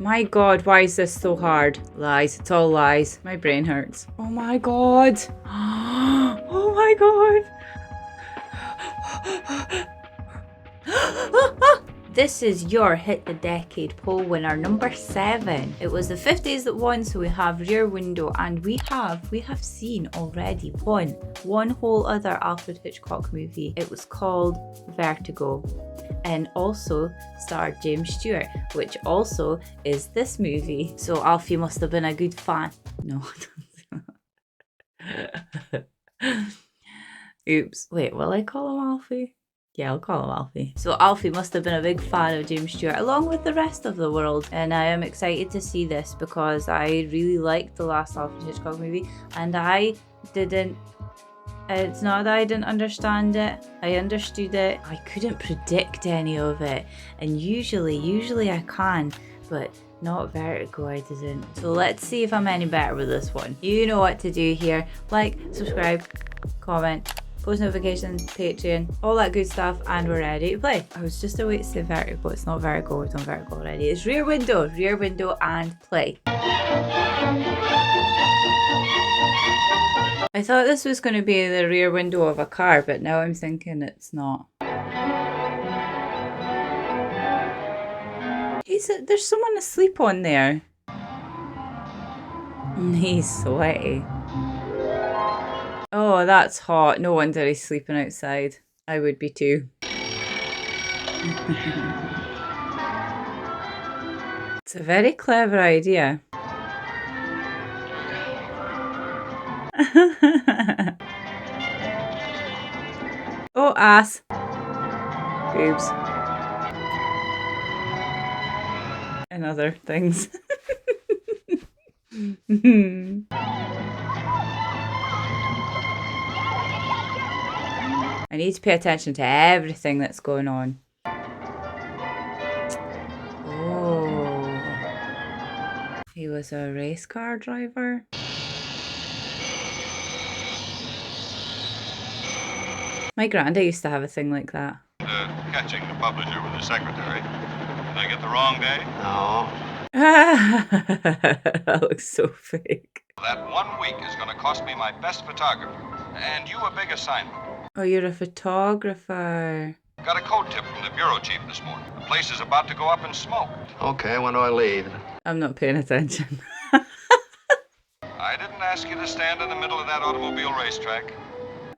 My god, why is this so hard? Lies, it's all lies. My brain hurts. Oh my god. Oh my god. This is your Hit the Decade poll winner number 7. It was the 50s that won, so we have Rear Window, and we have seen already one whole other Alfred Hitchcock movie. It was called Vertigo, and also starred James Stewart, which also is this movie. So Alfie must have been a good fan. No. Oops. Wait, will I call him Alfie? Yeah, I'll call him Alfie. So Alfie must have been a big fan of James Stewart, along with the rest of the world. And I am excited to see this because I really liked the last Alfred Hitchcock movie, and I didn't. It's not that I didn't understand it. I understood it. I couldn't predict any of it. And usually I can, but not Vertigo, I didn't. So let's see if I'm any better with this one. You know what to do here. Like, subscribe, comment, post notifications, Patreon, all that good stuff, and we're ready to play. I was just away to say Vertigo. It's not Vertigo. We've done Vertigo already. It's Rear Window, and play. I thought this was going to be the rear window of a car, but now I'm thinking it's not. There's someone asleep on there. He's sweaty. Oh, that's hot. No wonder he's sleeping outside. I would be too. It's a very clever idea. Oh, ass. Boobs. And other things. I need to pay attention to everything that's going on. Oh. He was a race car driver? My granda used to have a thing like that. Catching the publisher with the secretary. Did I get the wrong day? No. That looks so fake. That 1 week is going to cost me my best photographer. And you a big assignment. Oh, you're a photographer. Got a code tip from the bureau chief this morning. The place is about to go up in smoke. Okay, when do I leave? I'm not paying attention. I didn't ask you to stand in the middle of that automobile racetrack.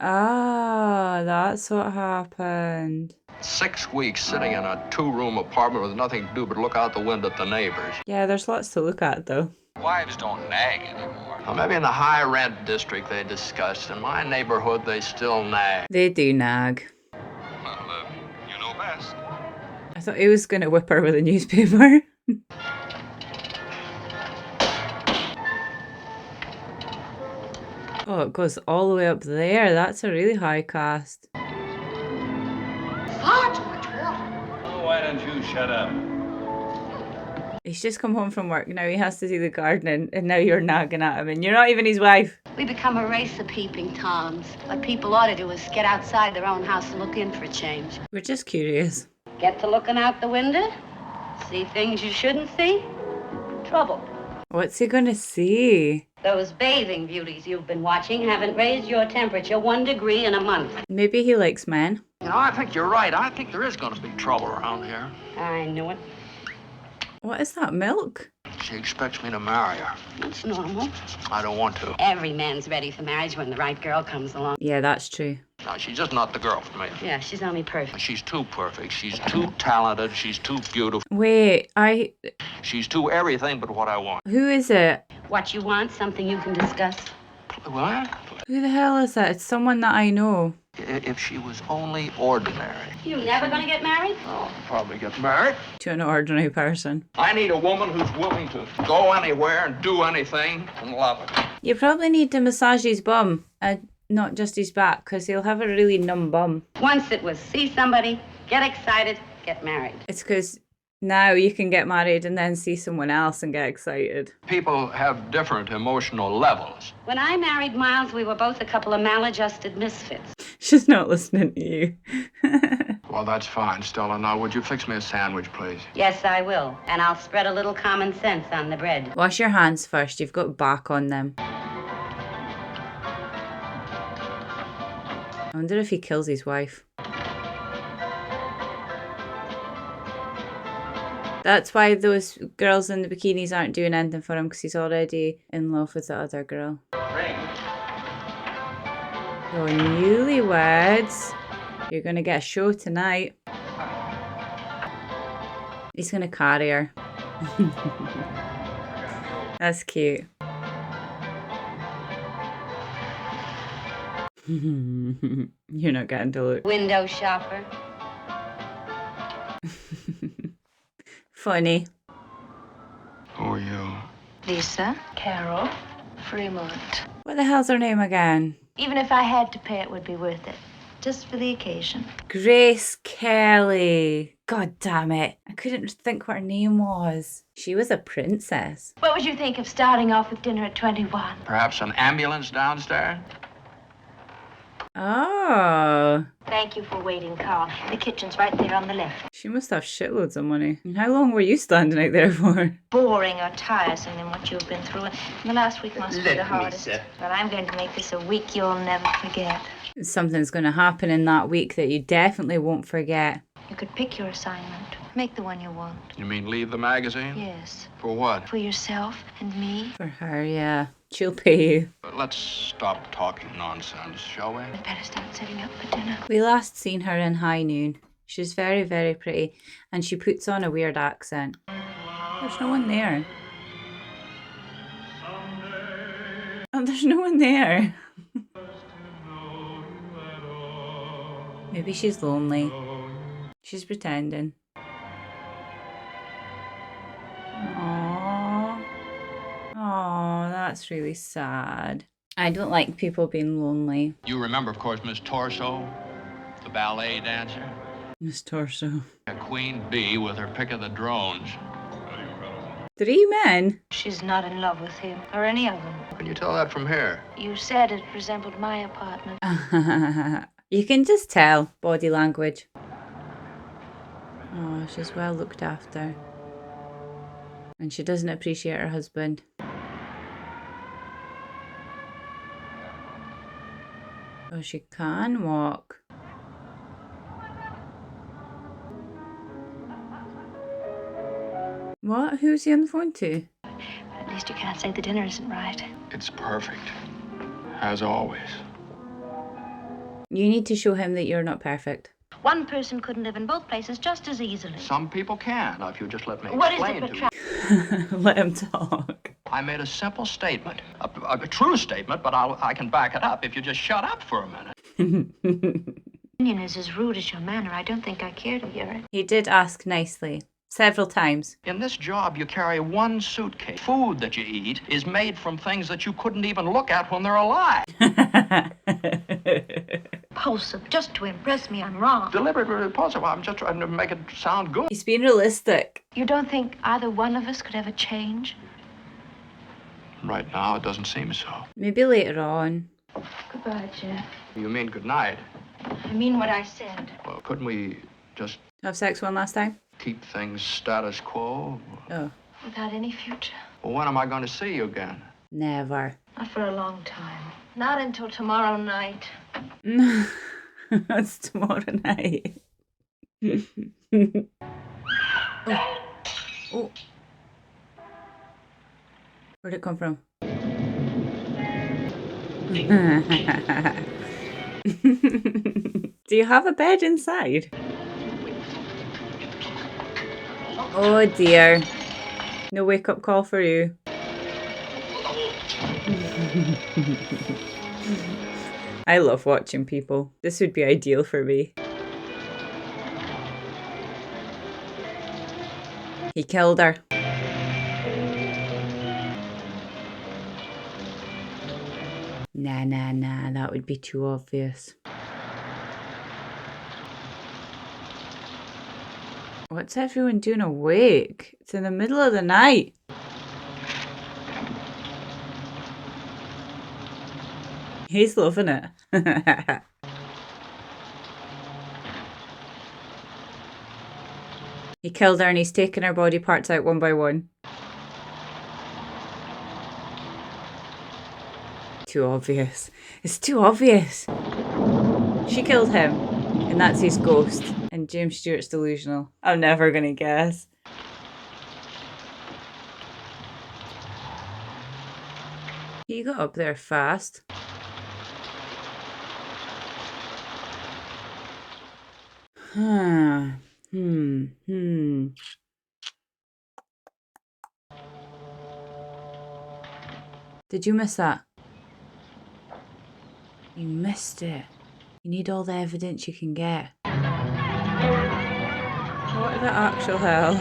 Ah, that's what happened. 6 weeks sitting in a 2-room apartment with nothing to do but look out the window at the neighbors. Yeah, there's lots to look at though. Wives don't nag anymore. Well, maybe in the high rent district they discussed. In my neighborhood, they still nag. They do nag. Well, you know best. I thought he was going to whip her with a newspaper. Oh, it goes all the way up there. That's a really high cast. Oh, why don't you shut up? He's just come home from work. Now he has to do the gardening, and now you're nagging at him, and you're not even his wife. We become a race of peeping Toms. What people ought to do is get outside their own house and look in for a change. We're just curious. Get to looking out the window, see things you shouldn't see, trouble. What's he going to see? Those bathing beauties you've been watching haven't raised your temperature 1 degree in a month. Maybe he likes men. You know, I think you're right. I think there is going to be trouble around here. I knew it. What is that, milk? She expects me to marry her. That's normal. I don't want to. Every man's ready for marriage when the right girl comes along. Yeah, that's true. No, she's just not the girl for me. Yeah, she's only perfect. She's too perfect. She's too talented. She's too beautiful. Wait, She's too everything but what I want. who is it? What you want, something you can discuss. What? Who the hell is that? It's someone that I know. If she was only ordinary. You never gonna get married? Oh, I'll probably get married. To an ordinary person. I need a woman who's willing to go anywhere and do anything and love it. You probably need to massage his bum, and not just his back, because he'll have a really numb bum. Once it was see somebody, get excited, get married. It's because now you can get married and then see someone else and get excited. People have different emotional levels. When I married Miles, we were both a couple of maladjusted misfits. She's not listening to you. Well, that's fine, Stella. Now, would you fix me a sandwich, please? Yes, I will. And I'll spread a little common sense on the bread. Wash your hands first. You've got bark on them. I wonder if he kills his wife. That's why those girls in the bikinis aren't doing anything for him, because he's already in love with the other girl. So newlyweds, you're going to get a show tonight. He's going to carry her. That's cute. You're not getting to look. Window shopper. Funny. Who are you? Lisa, Carol, Fremont. What the hell's her name again? Even if I had to pay, it would be worth it. Just for the occasion. Grace Kelly. God damn it. I couldn't think what her name was. She was a princess. What would you think of starting off with dinner at 21? Perhaps an ambulance downstairs? Oh. Thank you for waiting, Carl. The kitchen's right there on the left. She must have shitloads of money. And how long were you standing out there for? Boring or tiresome than what you've been through. The last week must be the hardest. But I'm going to make this a week you'll never forget. Something's going to happen in that week that you definitely won't forget. You could pick your assignment. Make the one you want. You mean leave the magazine? Yes. For what? For yourself and me. For her, yeah. She'll pay you. Let's stop talking nonsense, shall we? We'd better start setting up for dinner. We last seen her in High Noon. She's very, very pretty. And she puts on a weird accent. There's no one there. Oh, there's no one there. Maybe she's lonely. She's pretending. Aww. Aww, that's really sad. I don't like people being lonely. You remember, of course, Miss Torso, the ballet dancer? Miss Torso. A queen bee with her pick of the drones. 3 men? She's not in love with him, or any of them. Can you tell that from here? You said it resembled my apartment. You can just tell. Body language. Oh, she's well looked after. And she doesn't appreciate her husband. Oh, she can walk. What? Who's he on the phone to? But at least you can't say the dinner isn't right. It's perfect. As always. You need to show him that you're not perfect. One person couldn't live in both places just as easily. Some people can, if you just let me What is explain it to but you. Let him talk. I made a simple statement. A true statement, but I can back it up if you just shut up for a minute. Opinion is as rude as your manner. I don't think I care to hear it. He did ask nicely. Several times. In this job, you carry one suitcase. Food that you eat is made from things that you couldn't even look at when they're alive. Impulsive, just to impress me, I'm wrong. Deliberately repulsive. I'm just trying to make it sound good. He's being realistic. You don't think either one of us could ever change? Right now, it doesn't seem so. Maybe later on. Goodbye, Jeff. You mean good night? I mean what I said. Well, couldn't we just Have sex one last time? keep things status quo? Oh. Without any future. Well, when am I going to see you again? Never. Not for a long time. Not until tomorrow night. That's tomorrow night. Oh. Oh. Where'd it come from? Do you have a bed inside? Oh dear. No wake-up call for you. I love watching people. This would be ideal for me. He killed her. Nah, that would be too obvious. What's everyone doing awake? It's in the middle of the night. He's loving it. He killed her and he's taken her body parts out one by one. Too obvious. It's too obvious. She killed him, and that's his ghost. And James Stewart's delusional. I'm never gonna guess. He got up there fast. Did you miss that? You missed it. You need all the evidence you can get. What the actual hell?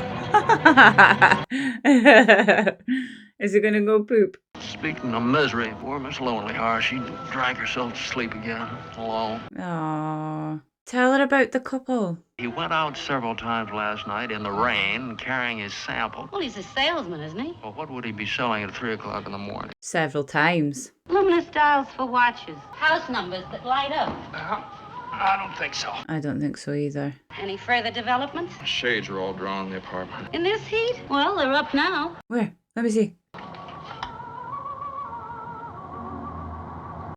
Is it gonna go poop? Speaking of misery, poor Miss Lonely Heart, she drank herself to sleep again, alone. Aww. Tell her about the couple. He went out several times last night in the rain, carrying his sample. Well, he's a salesman, isn't he? Well, what would he be selling at 3 o'clock in the morning? Several times. Luminous dials for watches. House numbers that light up. I don't think so. I don't think so either. Any further developments? The shades are all drawn in the apartment. In this heat? Well, they're up now. Where? Let me see.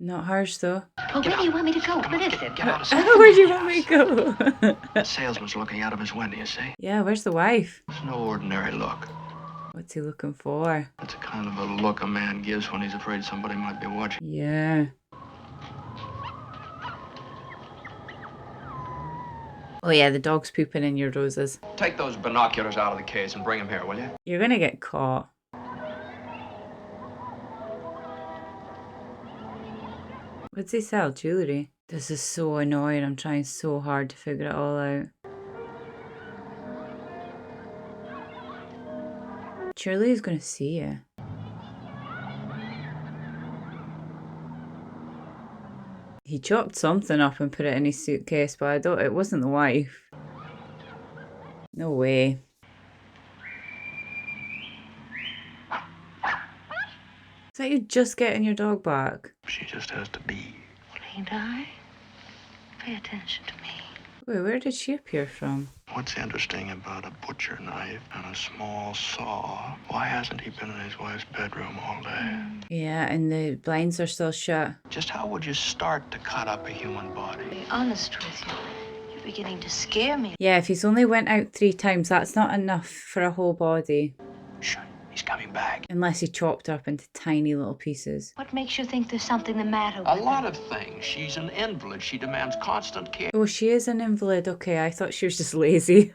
Not hers though. Well, where do you want me to go? What is it? Get out of Where do you want me to go? The salesman's looking out of his window, you see. Yeah, where's the wife? It's no ordinary look. What's he looking for? It's a kind of a look a man gives when he's afraid somebody might be watching. Yeah. Oh yeah, the dog's pooping in your roses. Take those binoculars out of the case and bring them here, will you? You're gonna get caught. What's he sell? Jewellery? This is so annoying. I'm trying so hard to figure it all out. Surely he's gonna see you. He chopped something up and put it in his suitcase, but it wasn't the wife. No way. Is that you just getting your dog back? She just has to be. Ain't I? Pay attention to me. Wait, where did she appear from? What's interesting about a butcher knife and a small saw? Why hasn't he been in his wife's bedroom all day? Yeah, and the blinds are still shut. Just how would you start to cut up a human body? To be honest with you, you're beginning to scare me. Yeah, if he's only went out 3 times, that's not enough for a whole body. Shh, he's coming back. Unless he chopped up into tiny little pieces. What makes you think there's something the matter with A her? lot of things. She's an invalid. She demands constant care. Oh, she is an invalid. Okay, I thought she was just lazy.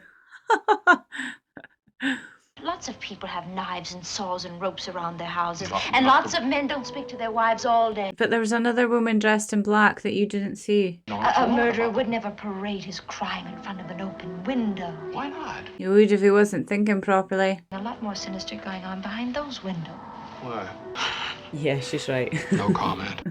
Lots of people have knives and saws and ropes around their houses, and lots of men don't speak to their wives all day. But there was another woman dressed in black that you didn't see. A murderer would never parade his crime in front of an open window. Why not? You would if he wasn't thinking properly. A lot more sinister going on behind those windows. Why? Yeah, she's right. No comment.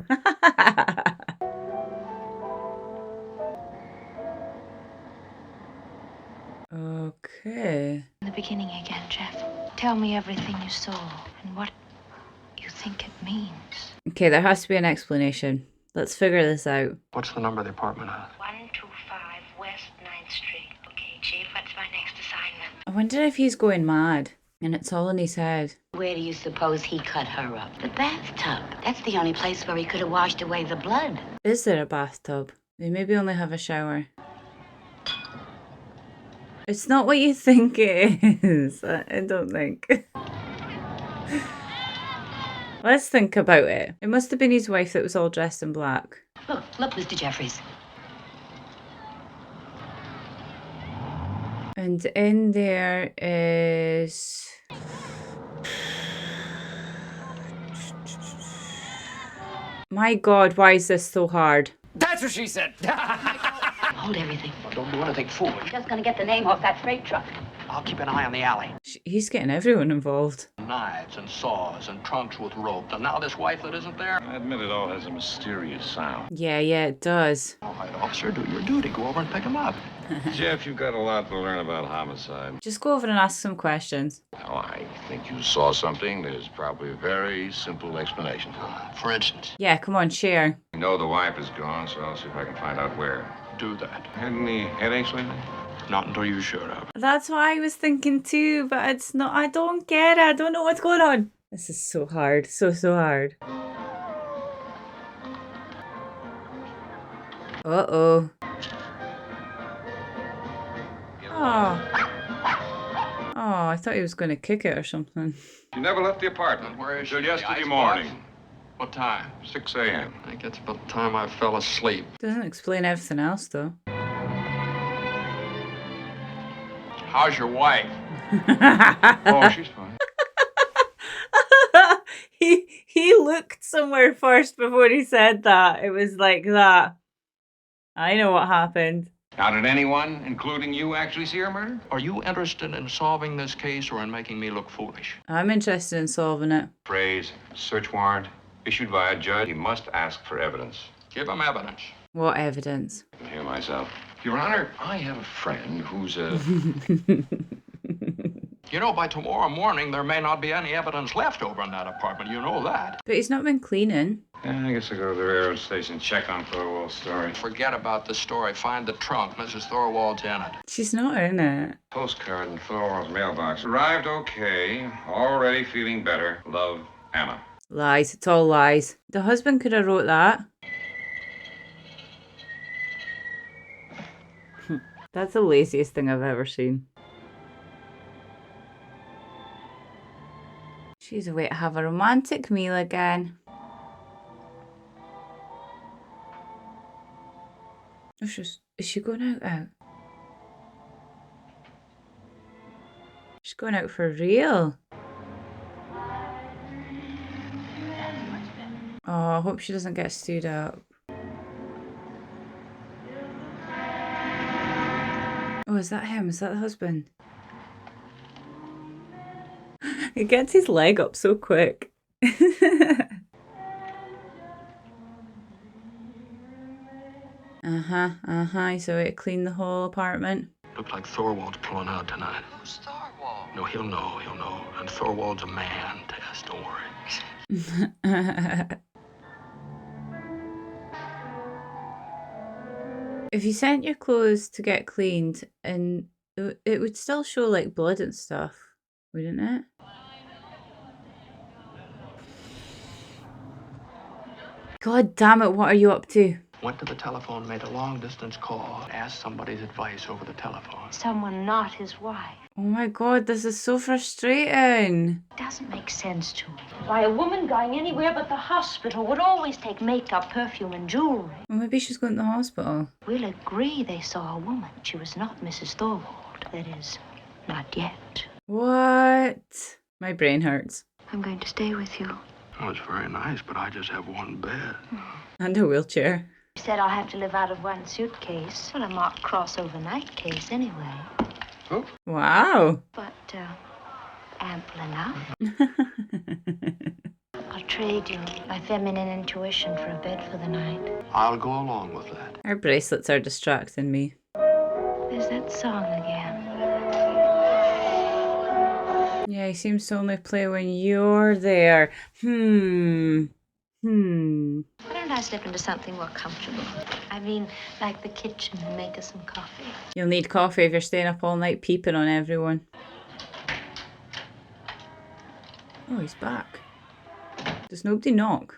Okay. In the beginning again, Jeff. Tell me everything you saw and what you think it means. Okay, there has to be an explanation. Let's figure this out. What's the number of the apartment? 125 West 9th Street. Okay, Chief, what's my next assignment? I wonder if he's going mad and it's all in his head. Where do you suppose he cut her up? The bathtub. That's the only place where he could have washed away the blood. Is there a bathtub? They maybe only have a shower. It's not what you think it is. I don't think. Let's think about it. It must have been his wife that was all dressed in black. Look, Mr. Jeffries. And in there is... My God, why is this so hard? That's what she said. Hold everything. Don't do anything foolish. Just gonna get the name off that freight truck. I'll keep an eye on the alley. He's getting everyone involved. Knives and saws and trunks with rope. And now this wife that isn't there? I admit it all has a mysterious sound. Yeah, it does. All right, officer, do your duty. Go over and pick him up. Jeff, you've got a lot to learn about homicide. Just go over and ask some questions. Now, I think you saw something. There's probably a very simple explanation for it. For instance, Yeah, come on, share. I know the wife is gone, so I'll see if I can find out where. do that. Had any headaches lately? Not until you showed up. That's what I was thinking too, but it's not. I don't get it. I don't know what's going on. This is so hard. So hard. Uh-oh. Oh. Oh, I thought he was going to kick it or something. You never left the apartment. Where is she? Until The yesterday icebox? morning, What time? 6 a.m. I think it's about the time I fell asleep. Doesn't explain everything else though. How's your wife? Oh, she's fine. He looked somewhere first before he said that. It was like that. I know what happened. Now, did anyone, including you, actually see her murdered? Are you interested in solving this case or in making me look foolish? I'm interested in solving it. Phrase, search warrant, issued by a judge. He must ask for evidence. Give him evidence. What evidence? I can hear myself. Your Honor, I have a friend who's a... You know, by tomorrow morning, there may not be any evidence left over in that apartment. You know that. But he's not been cleaning. Yeah, I guess I'll go to the railroad station, check on Thorwald's story. Forget about the story. Find the trunk. Mrs. Thorwald's in it. She's not in it. Postcard in Thorwald's mailbox. Arrived okay. Already feeling better. Love, Anna. Lies. It's all lies. The husband could have wrote that. That's the laziest thing I've ever seen. She's away to have a romantic meal again. Is she going out? She's going out for real. Oh, I hope she doesn't get stood up. Oh, is that him? Is that the husband? He gets his leg up so quick. He's away to clean the whole apartment. Looks like Thorwald's pulling out tonight. Who's Thorwald? No, he'll know. And Thorwald's a man, Tess, don't worry. If you sent your clothes to get cleaned, and it would still show like blood and stuff, wouldn't it? God damn it, what are you up to? Went to the telephone, made a long-distance call, asked somebody's advice over the telephone. Someone not his wife. Oh my God, this is so frustrating. Doesn't make sense to me. Why, a woman going anywhere but the hospital would always take makeup, perfume, and jewelry. Well, maybe she's going to the hospital. We'll agree they saw a woman. She was not Mrs. Thorwald. That is, not yet. What? My brain hurts. I'm going to stay with you. Oh, it's very nice, but I just have one bed. And a wheelchair. You said I'll have to live out of one suitcase. Well, a marked cross overnight case anyway. Oh. Wow. But, ample enough. I'll trade you my feminine intuition for a bed for the night. I'll go along with that. Her bracelets are distracting me. There's that song again. Yeah, he seems to only play when you're there. Why don't I slip into something more comfortable? I mean, like the kitchen and make us some coffee. You'll need coffee if you're staying up all night peeping on everyone. Oh, he's back. Does nobody knock?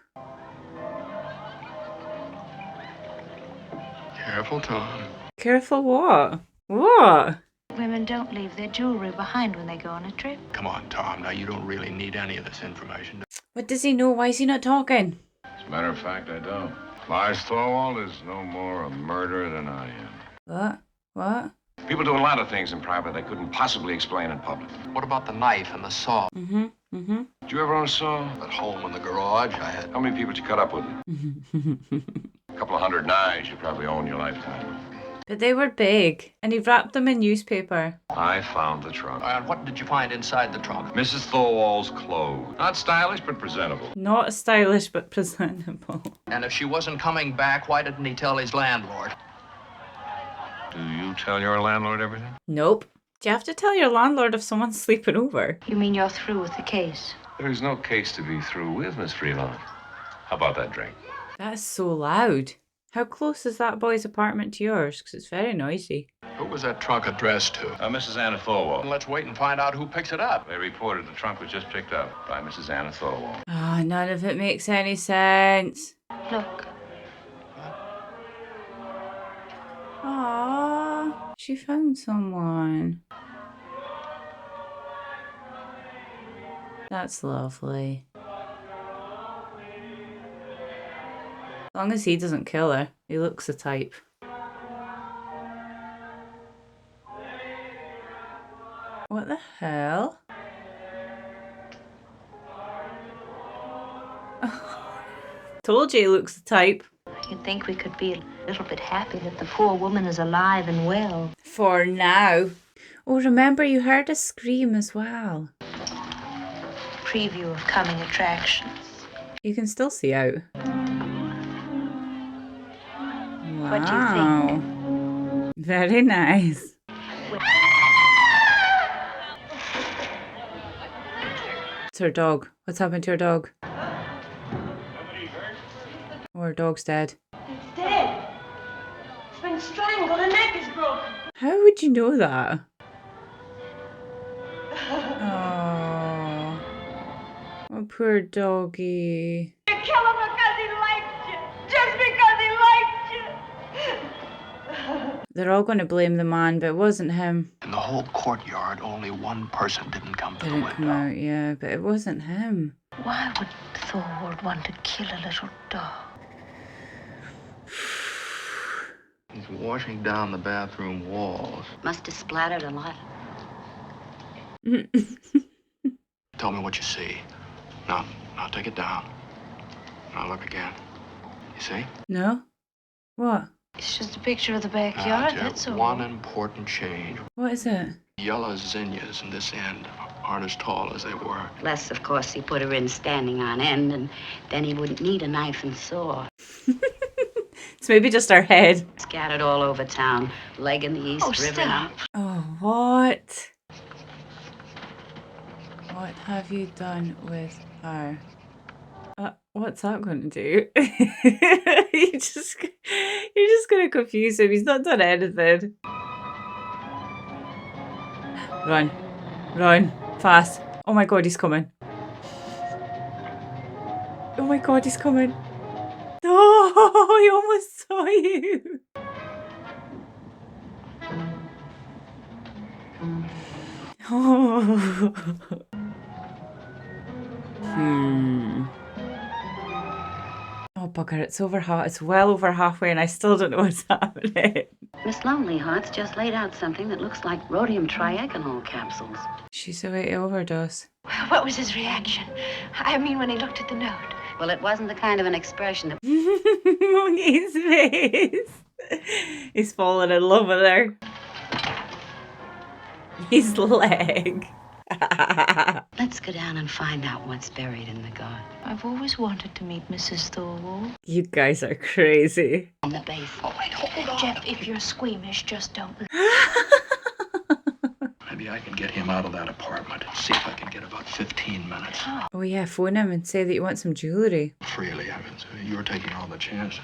Careful, Tom. Careful what? What? Women don't leave their jewelry behind when they go on a trip. Come on, Tom. Now, you don't really need any of this information. What does he know? Why is he not talking? As a matter of fact, I don't. Lars Thorwald is no more a murderer than I am. What? What? People do a lot of things in private they couldn't possibly explain in public. What about the knife and the saw? Did you ever own a saw? At home in the garage, I had... How many people did you cut up with it? A couple of hundred knives you probably own in your lifetime. But they were big, and he wrapped them in newspaper. I found the trunk. And what did you find inside the trunk? Mrs. Thorwald's clothes. Not stylish, but presentable. Not stylish, but presentable. And if she wasn't coming back, why didn't he tell his landlord? Do you tell your landlord everything? Nope. Do you have to tell your landlord if someone's sleeping over? You mean you're through with the case? There's no case to be through with, Miss Freelon. How about that drink? That is so loud. How close is that boy's apartment to yours? Because it's very noisy. Who was that trunk addressed to? Mrs. Anna Thorwald. Let's wait and find out who picks it up. They reported the trunk was just picked up by Mrs. Anna Thorwald. Oh, none of it makes any sense. Look. Aww, she found someone. That's lovely. As long as he doesn't kill her, he looks the type. What the hell? Told you he looks the type. You'd think we could be a little bit happy that the poor woman is alive and well. For now. Oh, remember you heard a scream as well. Preview of coming attractions. You can still see out. What do you Wow. Very nice. It's her dog. What's happened to her dog? Oh, her dog's dead. It's dead. It's been strangled. The neck is broken. How would you know that? Oh, oh poor doggy. You kill him because he liked you. Just because he liked you. They're all going to blame the man, but it wasn't him. In the whole courtyard, only one person didn't come to the Didn't window. come out, yeah, but it wasn't him. Why would Thorwald want to kill a little dog? He's washing down the bathroom walls. Must have splattered a lot. Tell me what you see. Now take it down. Now look again. You see? No? What? It's just a picture of the backyard, Now, that's all. one important change. What is it? Yellow zinnias in this end aren't as tall as they were. Less, of course, he put her in standing on end, and then he wouldn't need a knife and saw. It's maybe just our head. Scattered all over town, leg in the East River. stop. Oh, what? What have you done with her? What's that going to do? you're just going to confuse him. He's not done anything. Run. Run. Fast. Oh my god, he's coming. Oh my god, he's coming. Oh, he almost saw you. Oh. Oh, bugger, it's it's well over halfway and I still don't know what's happening. Miss Lonelyhearts just laid out something that looks like rhodium triagonal capsules. She's away to overdose. What was his reaction? I mean, when he looked at the note. Well, it wasn't the kind of an expression that... His face. He's fallen in love with her. His leg. Let's go down and find out what's buried in the garden. I've always wanted to meet Mrs. Thorwald. You guys are crazy. In the basement. Oh, wait, hold on. Jeff, if you're squeamish, just don't. Maybe I can get him out of that apartment. See if I can get about 15 minutes. Oh yeah, phone him and say that you want some jewellery. Freely, I mean, you're taking all the chances.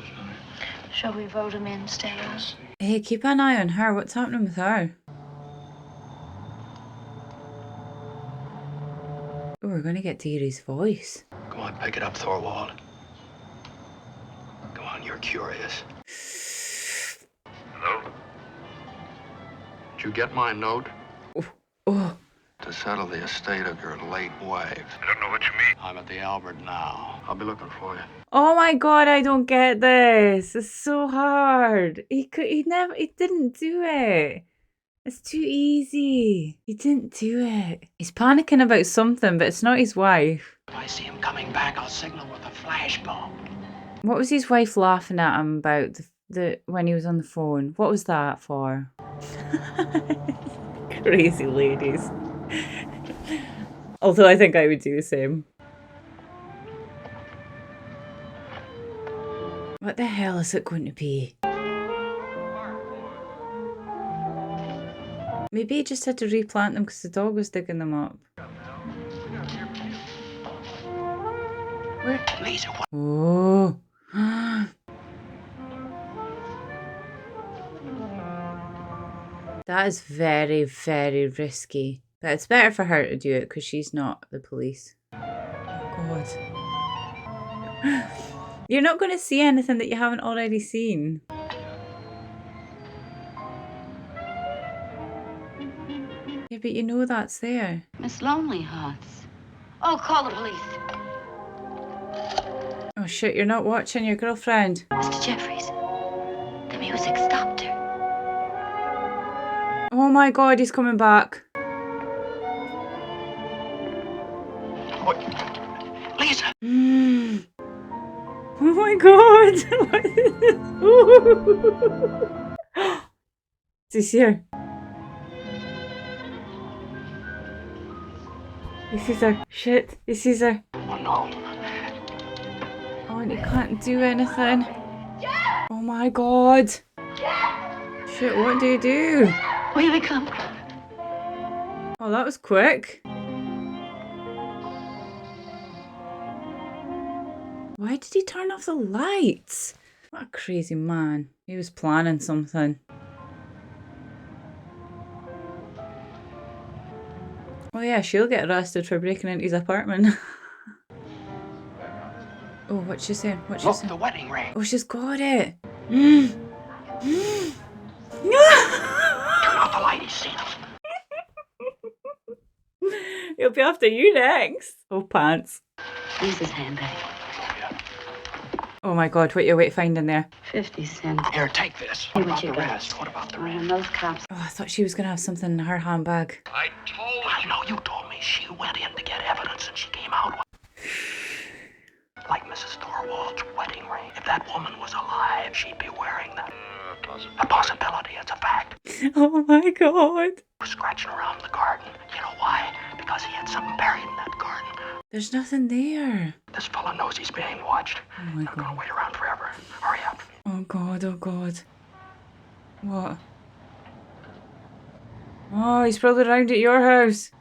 Shall we vote him in, stay on? Hey, keep an eye on her. What's happening with her? Oh, we're going to get to hear his voice. Go on, pick it up, Thorwald. Go on, you're curious. Hello? Did you get my note? Oh, To settle the estate of your late wife. I don't know what you mean. I'm at the Albert now. I'll be looking for you. oh my god, I don't get this. It's so hard. He didn't do it. It's too easy. He didn't do it. He's panicking about something, but it's not his wife. If I see him coming back, I'll signal with a flashbulb. What was his wife laughing at him about the when he was on the phone? What was that for? Crazy ladies. Although I think I would do the same. What the hell is it going to be? Maybe he just had to replant them because the dog was digging them up. Where? Lisa, what? Oh. That is very, very risky. But it's better for her to do it because she's not the police. Oh, God. You're not going to see anything that you haven't already seen. Yeah, but you know that's there. Miss Lonely Hearts. Oh, call the police. Oh shit, you're not watching your girlfriend. Mr. Jeffries, the music stopped her. Oh my God, he's coming back. What? Lisa! Oh my God. Is he here? He sees her. Shit, he sees her. Oh, no. Oh, and he can't do anything. Oh my God. Shit, what do you do? Oh, here they come. Oh, that was quick. Why did he turn off the lights? What a crazy man. He was planning something. Oh yeah, she'll get arrested for breaking into his apartment. Oh, what's she saying? What's she Look, saying? the wedding ring. Oh, she's got it. Turn off the light, he's seen us. He'll be after you next. Oh, pants. Lisa's handbag. Oh my God, what you wait finding there? 50 cents. Here, take this. Hey, What what about you the got? rest? What about the Oh, rest? and those cops. Oh, I thought she was going to have something in her handbag. I know, you told me she went in to get evidence and she came out with... Like Mrs. Thorwald's wedding ring. If that woman was alive, she'd be wearing that. A possibility, it's a fact. Oh my God. We're scratching around the garden. You know why? Because he had something buried in that garden. There's nothing there. This fella knows he's being watched. Oh my Not gonna God. wait around forever. Hurry up. Oh God, oh God. What? Oh, he's probably around at your house.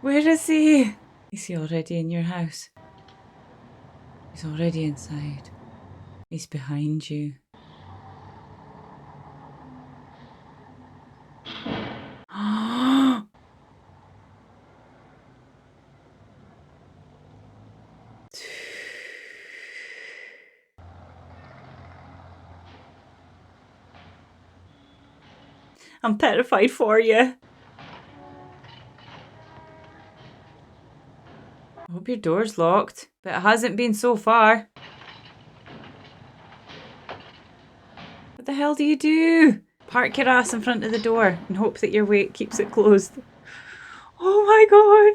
Where is he? Is he already in your house? He's already inside. He's behind you. I'm petrified for you. I hope your door's locked, but it hasn't been so far. What the hell do you do? Park your ass in front of the door and hope that your weight keeps it closed. Oh my God.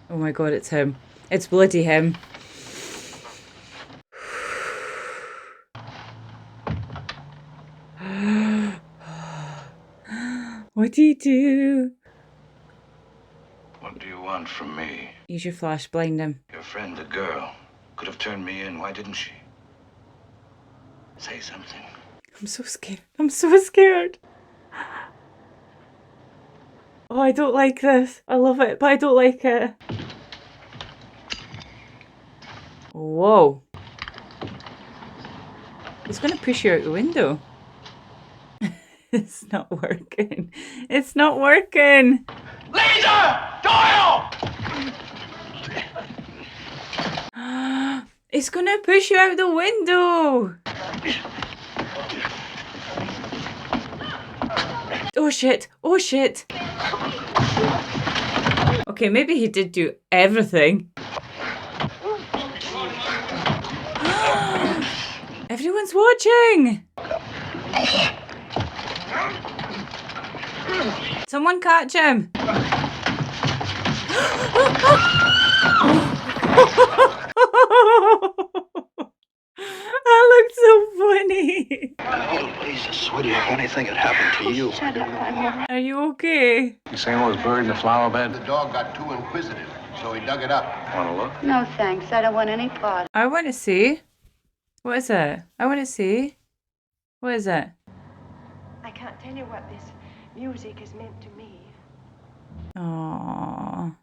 Oh my God, it's him. It's bloody him. What do you do? What do you want from me? Use your flash, blind him. Your friend, the girl, could have turned me in. Why didn't she? Say something. I'm so scared. I'm so scared. Oh, I don't like this. I love it, but I don't like it. Whoa. He's gonna push you out the window. It's not working. It's not working. Lisa! Doyle! It's gonna push you out the window. Oh shit. Oh shit. Okay, maybe he did do everything. Everyone's watching. Someone catch him. That looked so funny. Oh, Lisa, sweetie, if anything had happened to you. Shut up, Palmer. Are you okay? You saying what was buried in the flower bed? The dog got too inquisitive, so he dug it up. Want to look? No, thanks. I don't want any part. I want to see. What is it? I want to see. What is it? I can't tell you what this music has meant to me. Aww.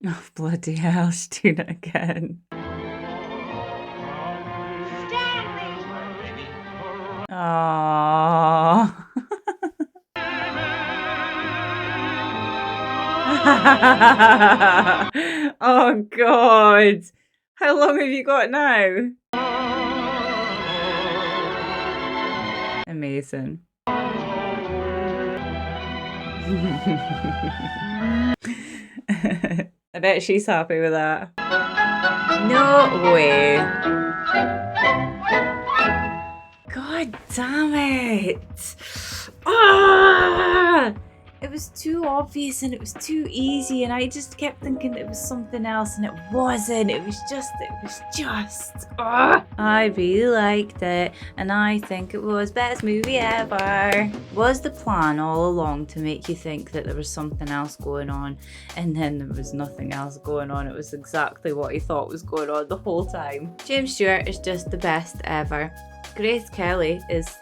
Oh, bloody hell, she's doing it again. Aww. Oh, God. How long have you got now? Amazing. I bet she's happy with that. No way. God damn it. Ah! It was too obvious and it was too easy, and I just kept thinking it was something else, and it wasn't. It was just I really liked it, and I think it was best movie ever. Was the plan all along to make you think that there was something else going on, and then there was nothing else going on? It was exactly what you thought was going on the whole time. James Stewart is just the best ever. Grace Kelly is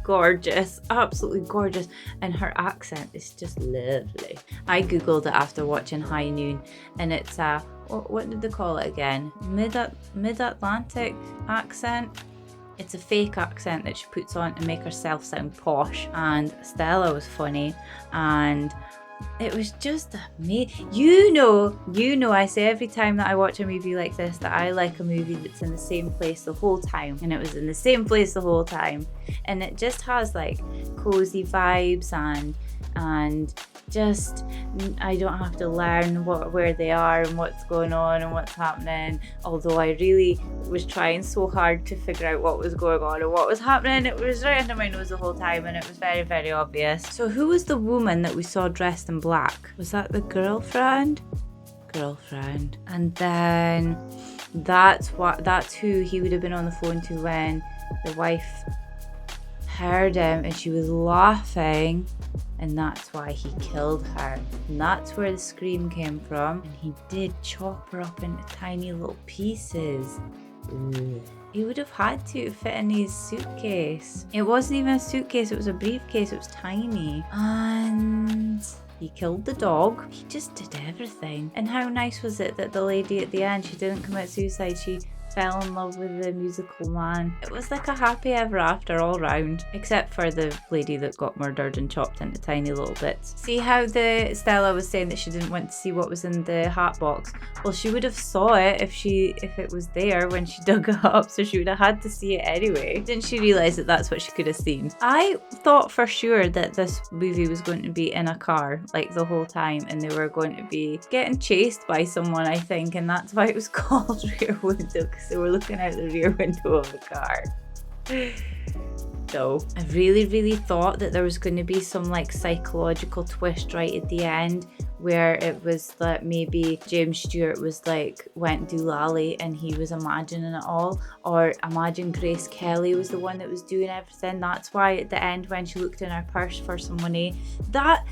gorgeous, absolutely gorgeous, and her accent is just lovely. I googled it after watching High Noon, and it's a what did they call it again? Mid-Atlantic accent. It's a fake accent that she puts on to make herself sound posh, and Stella was funny, and it was just amazing. You know, I say every time that I watch a movie like this that I like a movie that's in the same place the whole time, and it was in the same place the whole time, and it just has like cozy vibes, and just I don't have to learn where they are and what's going on and what's happening, although I really was trying so hard to figure out what was going on and what was happening. It was right under my nose the whole time, and it was very, very obvious. So who was the woman that we saw dressed in black? Was that the girlfriend? And then that's who he would have been on the phone to when the wife heard him and she was laughing, and that's why he killed her, and that's where the scream came from. And he did chop her up into tiny little pieces. Ooh. He would have had to fit in his suitcase. It wasn't even a suitcase, it was a briefcase. It was tiny. And he killed the dog. He just did everything. And how nice was it that the lady at the end, she didn't commit suicide, she fell in love with the musical man. It was like a happy ever after all round, except for the lady that got murdered and chopped into tiny little bits. See how the Stella was saying that she didn't want to see what was in the hat box? Well, she would have saw it if it was there when she dug it up, so she would have had to see it anyway. Didn't she realise that that's what she could have seen? I thought for sure that this movie was going to be in a car like the whole time, and they were going to be getting chased by someone, I think, and that's why it was called Rear Window, because they were looking out the rear window of the car. So I really, really thought that there was going to be some like psychological twist right at the end, where it was that maybe James Stewart was like went doolally and he was imagining it all, or imagine Grace Kelly was the one that was doing everything. That's why at the end when she looked in her purse for some money, that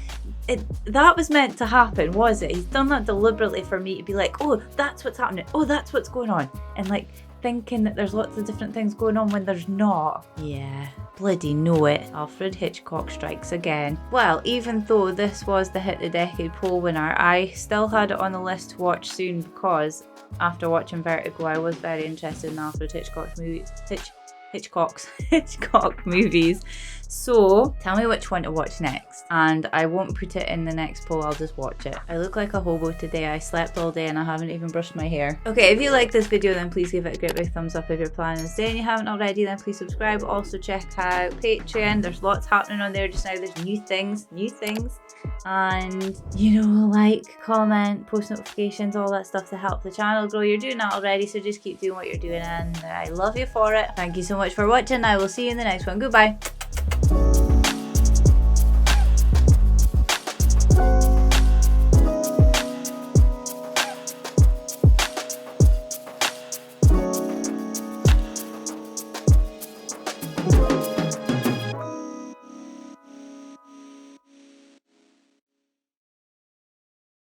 was meant to happen, was it? He's done that deliberately for me to be like, oh, that's what's happening, oh, that's what's going on, and like thinking that there's lots of different things going on when there's not. Yeah, bloody know it. Alfred Hitchcock strikes again. Well, even though this was the Hit the Decade poll winner, I still had it on the list to watch soon, because after watching Vertigo, I was very interested in Alfred Hitchcock's movies. Hitchcock movies. So tell me which one to watch next, and I won't put it in the next poll, I'll just watch it. I look like a hobo today. I slept all day and I haven't even brushed my hair. Okay, if you like this video, then please give it a great big thumbs up. If you're planning to stay and you haven't already, then please subscribe. Also check out Patreon. There's lots happening on there just now. There's new things, and you know, like, comment, post notifications, all that stuff to help the channel grow. You're doing that already, so just keep doing what you're doing, and I love you for it. Thank you so much for watching. I will see you in the next one. Goodbye.